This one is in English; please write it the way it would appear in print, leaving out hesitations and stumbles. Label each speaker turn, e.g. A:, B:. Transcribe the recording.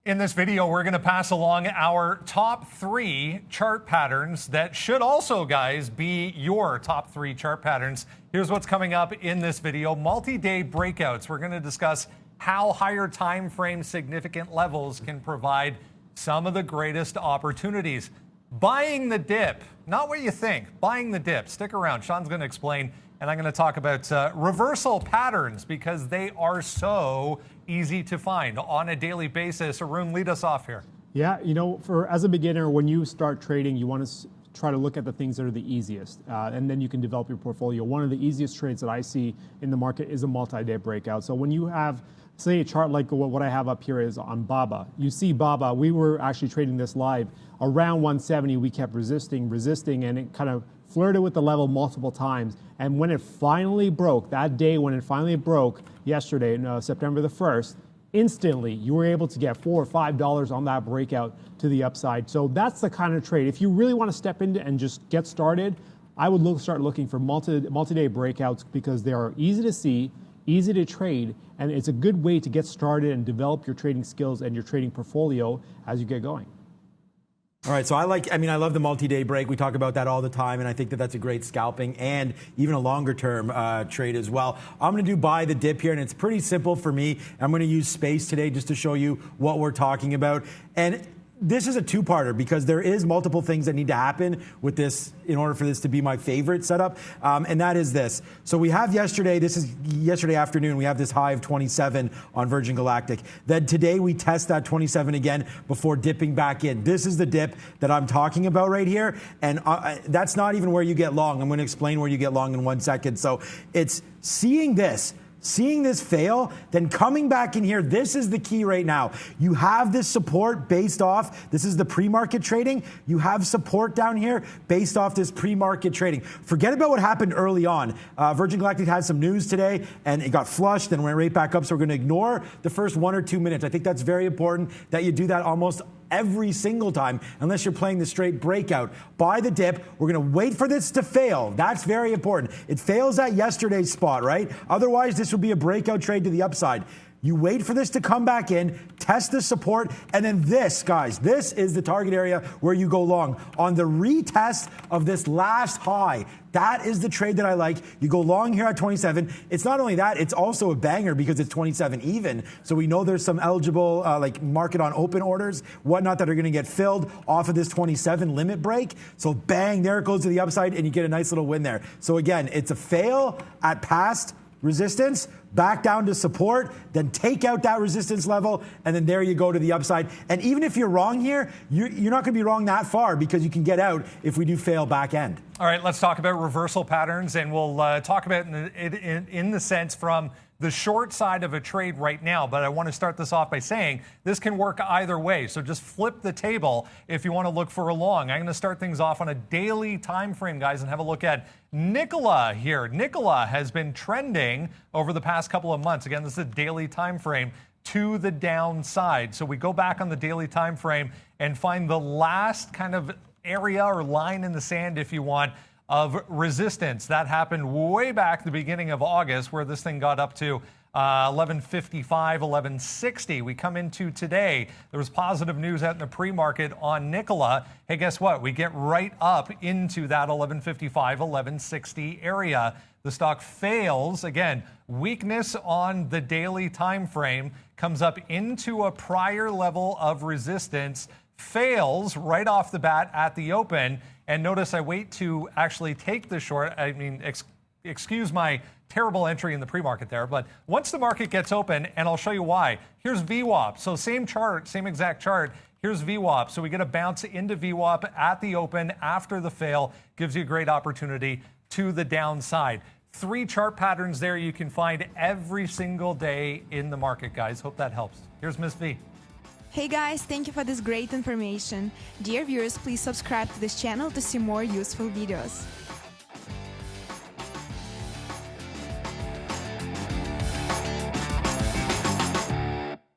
A: In this video, we're going to pass along our top 3 chart patterns that should also, guys, be your top 3 chart patterns. Here's what's coming up in this video. Multi-day breakouts. We're going to discuss how higher time frame significant levels can provide some of the greatest opportunities. Buying the dip. Not what you think. Buying the dip. Stick around. Sean's going to explain. And I'm going to talk about reversal patterns because they are so easy to find on a daily basis. Arun, lead us off here.
B: Yeah, you know, as a beginner, when you start trading, you want to try to look at the things that are the easiest, and then you can develop your portfolio. One of the easiest trades that I see in the market is a multi-day breakout. So when you have, say, a chart like what I have up here is on BABA. You see BABA, we were actually trading this live. Around 170, we kept resisting, and it kind of flirted with the level multiple times. And when it finally broke, that day when it finally broke, yesterday, September the 1st, instantly you were able to get $4 or $5 on that breakout to the upside. So that's the kind of trade. If you really want to step into and just get started, I would start looking for multi-day breakouts because they are easy to see, easy to trade, and it's a good way to get started and develop your trading skills and your trading portfolio as you get going.
C: All right, so I love the multi-day break. We talk about that all the time, and I think that that's a great scalping and even a longer-term trade as well. I'm going to do buy the dip here, and it's pretty simple for me. I'm going to use space today just to show you what we're talking about. And this is a two-parter because there is multiple things that need to happen with this in order for this to be my favorite setup, and that is this. So we have yesterday, this is yesterday afternoon, we have this high of 27 on Virgin Galactic. Then today we test that 27 again before dipping back in. This is the dip that I'm talking about right here, and that's not even where you get long. I'm going to explain where you get long in 1 second. So it's seeing this fail, then coming back in here. This is the key right now. You have this support based off, this is the pre-market trading. You have support down here based off this pre-market trading. Forget about what happened early on. Virgin Galactic had some news today and it got flushed and went right back up. So we're going to ignore the first 1 or 2 minutes. I think that's very important that you do that almost every single time, unless you're playing the straight breakout. Buy the dip. We're going to wait for this to fail. That's very important. It fails at yesterday's spot, right? Otherwise, this will be a breakout trade to the upside. You wait for this to come back in, test the support, and then this, guys, this is the target area where you go long. On the retest of this last high, that is the trade that I like. You go long here at 27. It's not only that, it's also a banger because it's 27 even. So we know there's some eligible like market on open orders, whatnot, that are going to get filled off of this 27 limit break. So bang, there it goes to the upside, and you get a nice little win there. So again, it's a fail at past resistance, back down to support, then take out that resistance level, and then there you go to the upside. And even if you're wrong here, you're not going to be wrong that far because you can get out if we do fail back end.
A: All right, let's talk about reversal patterns, and we'll talk about it in the sense from the short side of a trade right now, but I want to start this off by saying this can work either way. So just flip the table if you want to look for a long. I'm going to start things off on a daily time frame, guys, and have a look at Nikola here. Nikola has been trending over the past couple of months. Again, this is a daily time frame to the downside. So we go back on the daily time frame and find the last kind of area or line in the sand, if you want, of resistance. That happened way back at the beginning of August, where this thing got up to 1155, 1160. We come into today. There was positive news out in the pre-market on Nikola. Hey, guess what? We get right up into that 1155, 1160 area. The stock fails. Again, weakness on the daily time frame, comes up into a prior level of resistance, fails right off the bat at the open. And notice I wait to actually take the short. I mean, excuse my terrible entry in the pre-market there. But once the market gets open, and I'll show you why. Here's VWAP. So same chart, same exact chart. Here's VWAP. So we get a bounce into VWAP at the open after the fail. Gives you a great opportunity to the downside. 3 chart patterns there you can find every single day in the market, guys. Hope that helps. Here's Miss V.
D: Hey guys, thank you for this great information. Dear viewers, please subscribe to this channel to see more useful videos.